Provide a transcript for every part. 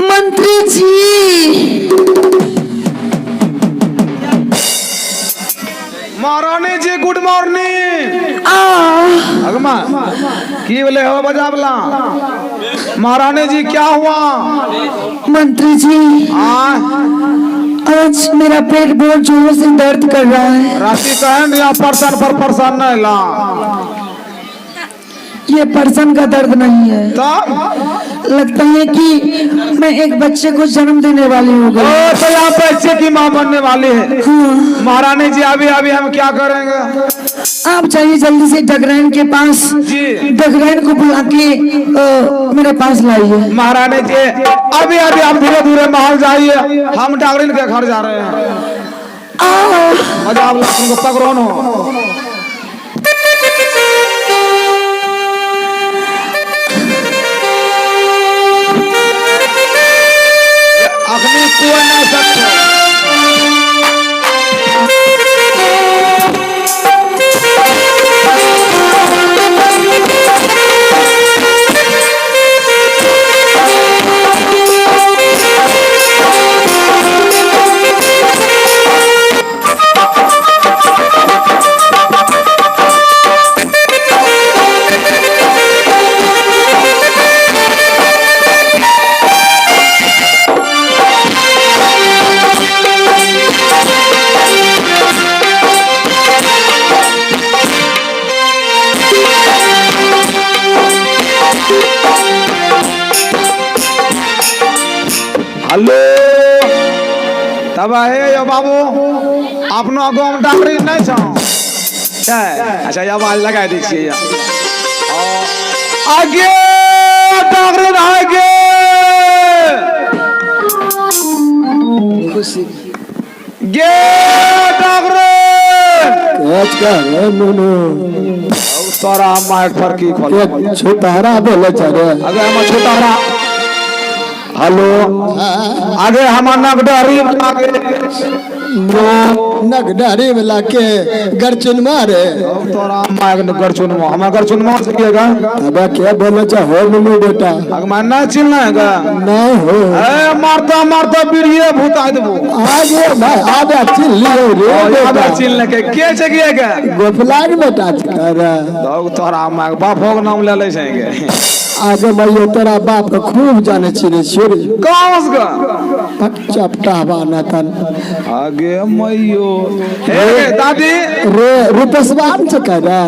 मंत्री जी। महारानी जी good morning. अगमा की बोले हो बजावला। महारानी जी क्या हुआ? मंत्री जी आज मेरा पेट बहुत जोर से दर्द कर रहा है। राशि कहन या पर्सन पर पर्सन नहीं ला। ये पर्सन का दर्द नहीं है, तब लगता है कि मैं एक बच्चे को जन्म देने वाली हूँ। तो यहाँ बच्चे की माँ बनने वाली है। हाँ। महारानी जी अभी अभी हम क्या करेंगे? आप चाहिए जल्दी से डगरैन के पास जी। डगरैन को बुला के मेरे पास लाइए। महारानी जी अभी अभी आप धीरे धीरे महल जाइए, हम डागरिन के घर जा रहे हैं। मजा आप लोग पकड़ोन हो। अखनी कोई नहीं सकता। हेलो तब है यो बाबू अपनो गाँव डाकरी नहीं छो। अच्छा ये आवाज लगा दीजिए। आगे डाकरी आगे खुशी गे डाकरी तोरा माइक पर की खोल छोटारा बोले चले। अगर हम छोटारा हेलो आगे हमारा नगडारी आगे नगडारी वाला के गरचुन मारे। तोरा माइक न गरचुन में हम गरचुन मार सकेगा। अब क्या बोले चाहो मम्मी बेटा? अगर मैं ना चिल्ला है नहीं हो ए मारता मारता बिरिये भूता देबो। आगे भाई आगे चिल्लियो रे आगे चिल्ला के जगेगा गोफलाग बेटा कर तोरा माइक बापो के नाम ले ले छेगे। आगे मैं तेरा बाप को खूब जाने चिने छोरी कौन का पक चपटा बाना तन आगे मइयो हे दादी रे रुपसवान से करा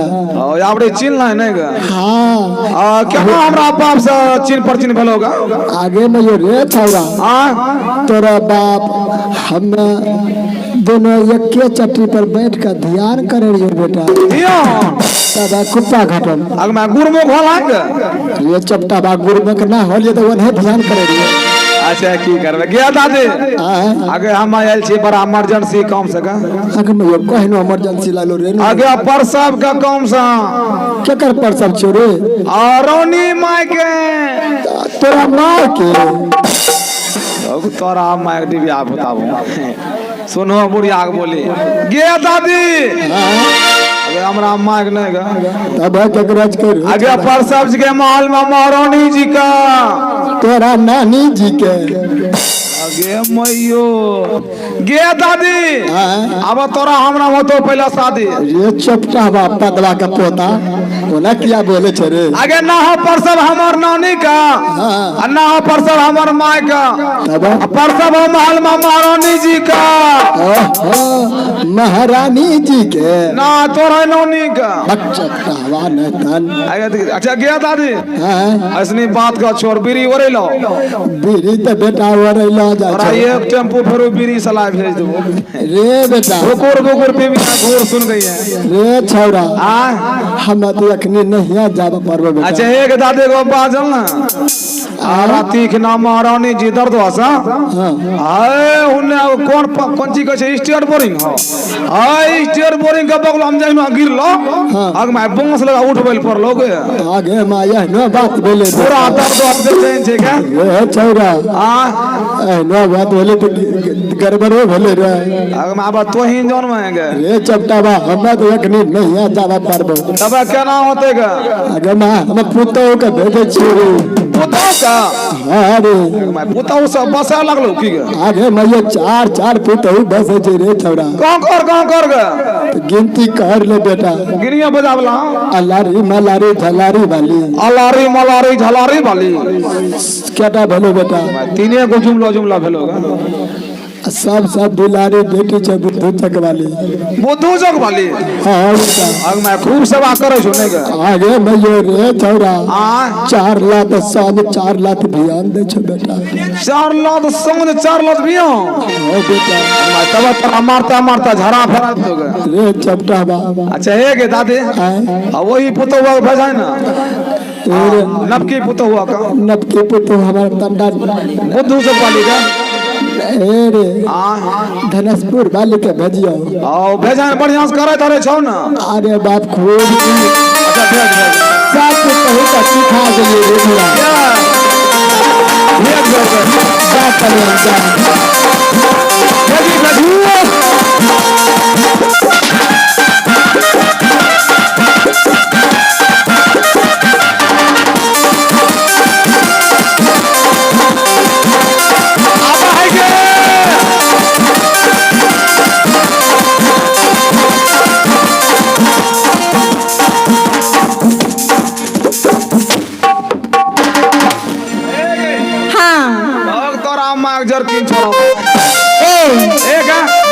आपरे चिल्ला है नहीं गा। हां क्या हमरा बाप से चिन पर चिन भेलोगा? आगे मैं रे छौरा तेरा बाप हम दोनों एक के चट्टी पर बैठ कर ध्यान करे रे बेटा। ध्यान तब कुत्ता घटन अगर मैं गुरमुख होलांग ये चपटा बा गुरमुख ना होलिए तो वने ध्यान करे रे। अच्छा की करबे गया दादी आगे हम आयल छी बड़ा इमरजेंसी काम से का। आगे मैं यो कहनो इमरजेंसी लालो रे आगे पर सब का काम सा केकर पर सब छोरे रोनी माय के तोरा मार के तोरा माय के दिव्या बताबो सुनो बुढ़िया के बोली गे दादी अगे हमरा माइक नहीं गा। तब केकराज कर आगे पर सब के महल में महारानी जी का तोरा नानी जी के आगे मइयो गे दादी अब तोरा हमरा होतो पहला शादी। ये चपटा बा पतला का पोता ओना किया बोले छरे आगे ना हो पर सब हमर नानी का ना हो पर सब हमर माय का तब पर सब महल में महारानी जी का महारानी जी के ना तोरा नानी का चपटा बा न तन। अच्छा गे दादी ऐसनी बात का छोड़ बीड़ी ओरे लो बीड़ी तो बेटा ओरे लो जा और एक टेम्पो फेरो बीड़ी सलाह भेज दो रे बेटा गोकुर गोकुर पे भी घोर सुन गई है रे छौरा हम तो अखनी नहीं जाब परबे बेटा। अच्छा एक दादी को बाजल ना राती के नाम महारानी जी दर्द वासा हाय उन्ने कौन चीज का स्टेट बोरिंग हो हाय स्टेट बोरिंग का बगल हम जाइनो गिर लो आग में बंगस लगा उठ बैल पर लोग आगे माया न बात बोले पूरा दर्द वास्ते छे का रे छौरा न बात बोले तो गड़बड़ो भले रे आग में अब तो ही जोन में गे रे चपटा बा हम तो अखनी नहीं जाब परबे। तब क्या कहाँ होते गा आगे माँ हम पुतौ के भेजे छियै पुतौ का अरे मैं पुतौ सब बसा लगलो की गा आगे मैं ये चार पुतौ बसे छै रे छौड़ा कहाँ कर गा तो गिनती कर ले बेटा गिनिया बजावला अलारी मलारी झलारी वाली अलारी मलारी झलारी वाली केटा भेलो बेटा तीने गो जुमला भेलो गा सब दुलारी बेटी छै बुद्धू चक वाली बुद्धू चक वाली हाँ बेटा अग मैं खूब सेवा करे छु नहीं गा आगे मैं ये रे छौड़ा आ 4 लाख साल 4 लाख ध्यान दे छो बेटा 4 लाख संग 4 लाख बियो हाँ बेटा मैं तब तक मारता झरा फेरा तो गा रे चपटा बा अच्छा हे गे दादी वही पुतौआ भेजाय ना नबकी पुतौआ का नबके पुतो हमार तंडा बुद्धू चक वाली का रे धनसपुर वाली के भेजियो आओ भेजा बढ़िया से करे तारे छौ ना अरे बाप खूब अच्छा भेज सब कुछ कहीं का सिखा दिए रे भैया भेज क्या करें जा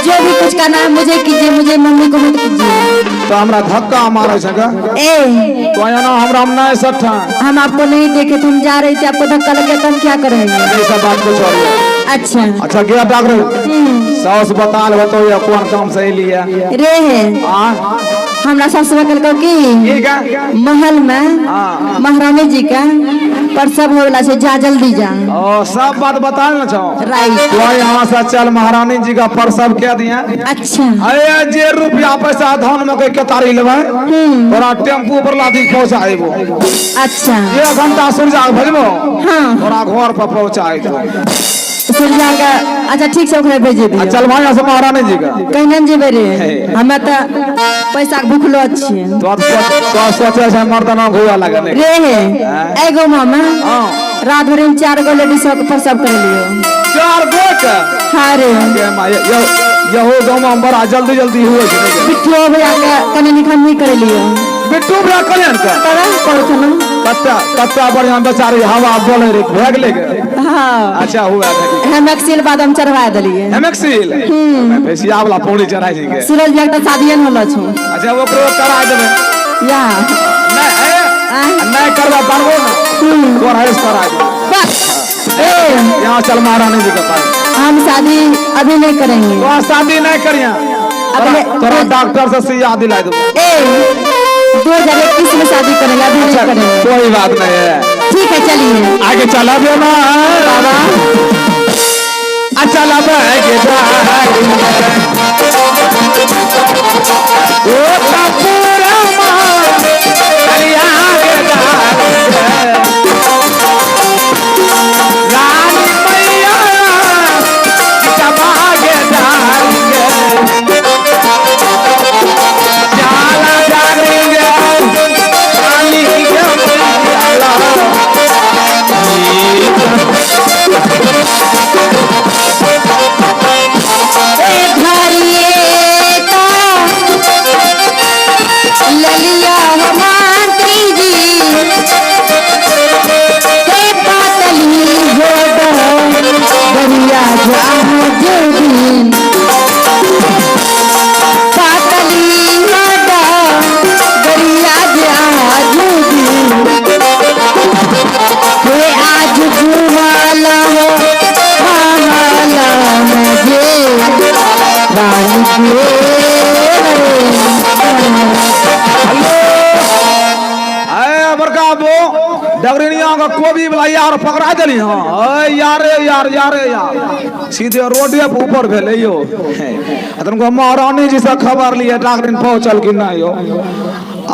जो भी कुछ करना है मुझे कीजिए, मुझे मम्मी को मत कीजिए। तो हमरा धक्का मारे छगा तो ना हमरा नहीं सट्ठा हम आपको नहीं देखे थे, हम जा रहे थे, आपको धक्का लग गया तो हम क्या करेंगे? ऐसा बात को छोड़िए। अच्छा गया डॉक्टर सास बता ले तो ये कौन काम सही लिया रे है हमरा सास बकल को की महल में महारानी जी का प्रसव होला से जा जल्दी जा। ओ सब बात बता ना चाहो राइट तो यहाँ से चल महारानी जी का प्रसव क्या दिया। अच्छा अरे जे रुपया पैसा धन में कोई केतारी लेबे तोरा टेम्पू पर लादी पहुंचाए वो। अच्छा 1 घंटा सूर्या भेजबो हाँ तोरा घर पर पहुंचाए दो सूर्या का। अच्छा ठीक से ओकरा भेजे दियो। चल भाई से महारानी जी का कहन जेबे रे हमें तो पैसा के भूखलो छिए तो सोचे से मर्दाना घुआ लगे रे है एगो मामा रात भर में 4 गो लेडीज को प्रसव कर लियो 4 गो का। हां रे यहो गांव में बड़ा जल्दी हुए छै बिट्टू भैया का कने निखन नहीं कर लियो बिट्टू भैया कल्याण का तरा करू कत्ता बढ़िया बेचारी हवा बोले रे भाग ले गए। हां अच्छा हुआ हम एक्सेल बादाम चढ़वा देलिए एमएक्सिल मैं भैसिया वाला पौड़ी चढ़ाई छी के सूरज भैया का शादीन होला छ। अच्छा ओकरो करा देबे या नहीं करवा पारबो ना तोरा हेस करा दे बस यहां चल महारानी जी के पास हम शादी अभी नहीं करेंगे। तो शादी नहीं करिया तोरा डॉक्टर से सुइया दिला दो 2021 में शादी करेंगे अभी नहीं करेंगे। कोई बात नहीं है ठीक है चलिए आगे चला दे ना बाबा अच्छा लगा के ओ पूरा करिया के रानी मैया चबा के डालेंगे जाला डालेंगे रानी के ललिया मंत्री जी पातली हो दरिया जहाज दिन पातली हो दरिया जहाज दिन आज घुमाला हो मुझे रानी डगरिया का कोबी वाला यार पकड़ा दिली हाँ यार सीधे रोडे पे ऊपर भेले यो तुमको महारानी जी से खबर लिए डगरिन पहुंचल कि नहीं यो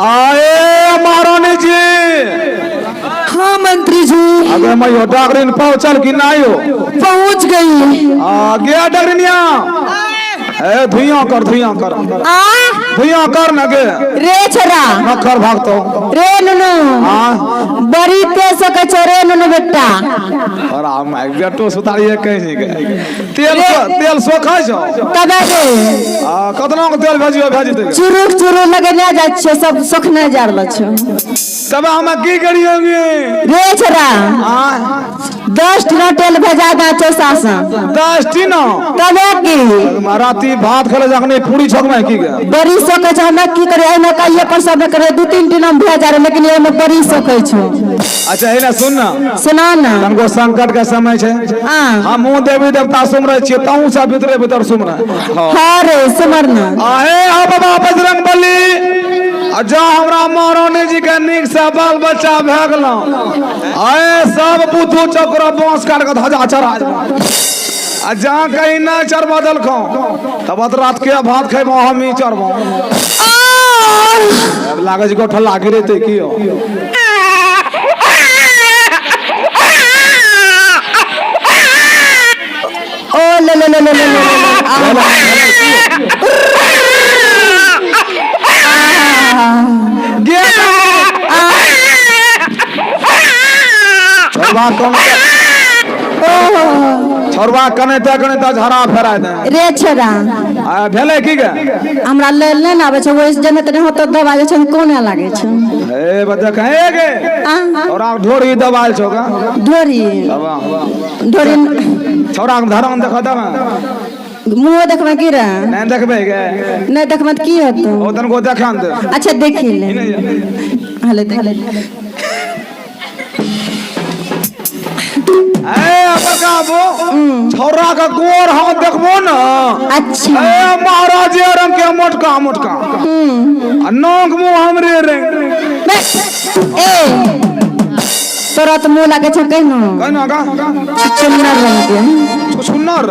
आए महारानी जी। हाँ मंत्री जी अगर मैं यो डगरिन पहुंचल कि नहीं यो पहुंच गई गया डगरिनिया ए धुइयां कर आ धुइयां कर न गे रे छोरा नखर भागतो रे नुनु हां बड़ी तेज के छोरे नुनु बेटा और हम बेटो सुतारिए कहि के तेल सोखा छौ तबे रे कतना के तेल भेजी दे चुरुक लगे ना जाय छै सब सोखने जा रहल छ तब हम की करियोगे रे छोरा हां 10 टिना तेल भेजा दा छै सासा 10 टिना तबे की राती भात खेले जखने पूरी छक में की गे बड़ी सोखे छ हमरा की करे एना कहिए पर सब करे 2-3 टिना भेजा रे लेकिन ए में बड़ी सोखे छ अच्छा एना सुन ना सुना ना तनको संकट के समय छै हां हम देवी देवता सुमरै छियै ताऊ सब भीतर सुमरै हां रे सुमरना आहे आ बाबा बजरंग बली जा हमरा महारानी जी के नीक से बाल बच्चा भए गेलौ आए सब बुद्धू चक्र बांस काट के ध्वजा चढ़ा आ जहाँ कहीं न चढ़बा देलखौ तब रात के भात खेबो हम ही चढ़बो लागे छै गोठला गिरेते की हो ओ ले छोरबा कनेता झरा फेरा दे रे छोरा आ भेले की गे हमरा ले ले ना आबे छै ओइस जने तने होत दबाइ छै कोना लागे छै ए बच्चा कहे गे और आप ढोरी दबाल छोगा ढोरी छोरा के धरम देख दम मुंह देखबे की रे नहीं देखबे गे नहीं देखबे त की हेतौ ओ तन को देखान दे अच्छा देखि ले हले देख ए बकाबो छोरा का गोर हम देखबो न अच्छा ए महाराज रंग के मोटका आ नोक मुंह हमरे रे ए तोरा त मुंह लागे छै कहना का चुन्नर रंग के सुनर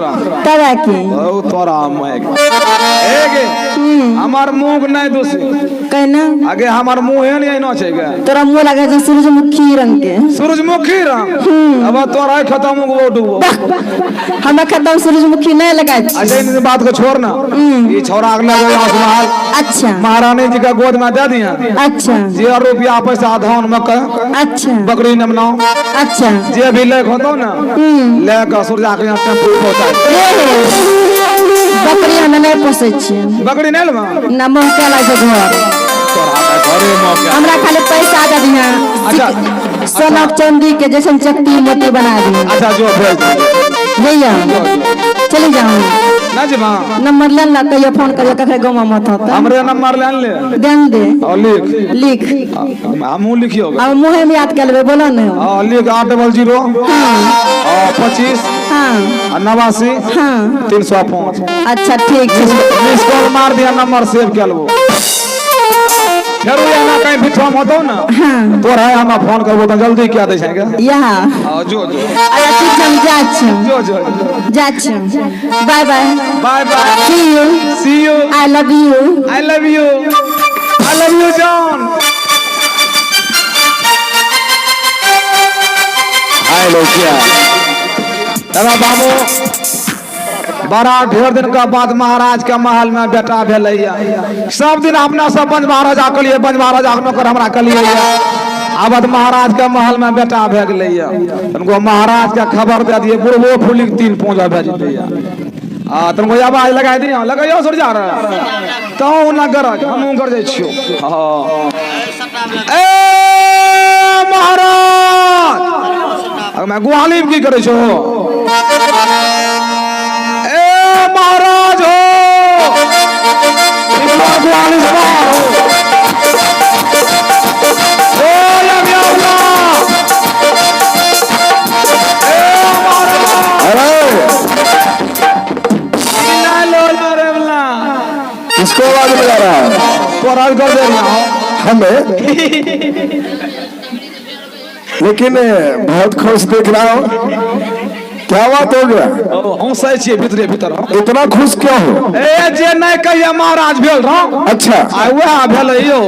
तबे की ओ तोरा मैग ए गे हमार मुंह नहीं दोषी कहना आगे हमार मुंह है नहीं न छै गे तोरा मुंह लागे छै सूरजमुखी रंग के सूरजमुखी रंग अब तोरा खत्म हो डूबो हमरा खत्म सूरजमुखी नहीं लगाय छै अच्छा इन बात को छोड़ ना ये छोरा अगला गए आसमान अच्छा महारानी जी का गोद में दे दिया अच्छा जे रुपया पैसा धान मक्का अच्छा बकरी नमना अच्छा जे भी ले होतो ना ले के सूर्या के टेम्पू पहुंचा बकरी हम नहीं पोसै छी बकरी नहीं लेबा ना मोह के लागे घर तोरा घरे में हमरा खाली पैसा दे दिया अच्छा सोना चांदी के जैसे चक्की मोती बना दी अच्छा जो भेज भैया चली जाओ ना जी मां नंबर ले ला कहियो फोन करियो कखरे गांव में मत होता हमरे नंबर ले ले देन दे और लिख हमू लिखियो अब मुहे में याद कर लेबे बोलो न हां लिख 800 और 25 हां 89 हां 305 अच्छा ठीक है मिस कॉल मार दिया नंबर सेव कर लो फिर ये ना कहीं बिठम होतो ना तोरा हम फोन करबो त जल्दी क्या दे छेगा यहाँ हां जो अच्छा ठीक हम जाछ जो जाछ bye bye bye bye see you I love you John hi लोकिया दादा बाबू बड़ा ढेर दिन का बाद महाराज के महल में बेटा भेलैया सब दिन अपना सब पंच महाराजा कलिए पंच महाराजा नौकर हमरा कलिए आबद महाराज के महल में बेटा भे गेलैया तनको महाराज के खबर दे दिए बुढ़बो फूली 3 पौजा भेज दिया आ तनको आवाज लगा दिया लगाइयो सरजा रे तो ना गरज हम कर जाय छियो हां ए महाराज अब मैं गुहाली की करे छो महाराज हो गुहाली किसको आवाज लगा रहा है तो राज कर दे हमें लेकिन बहुत खुश दिख रहा हो क्या बात हो गया हंसै छियै भीतर इतना खुश क्यों हो ए जे नहीं कहिए महाराज भेल रहा अच्छा आ वह भेल यो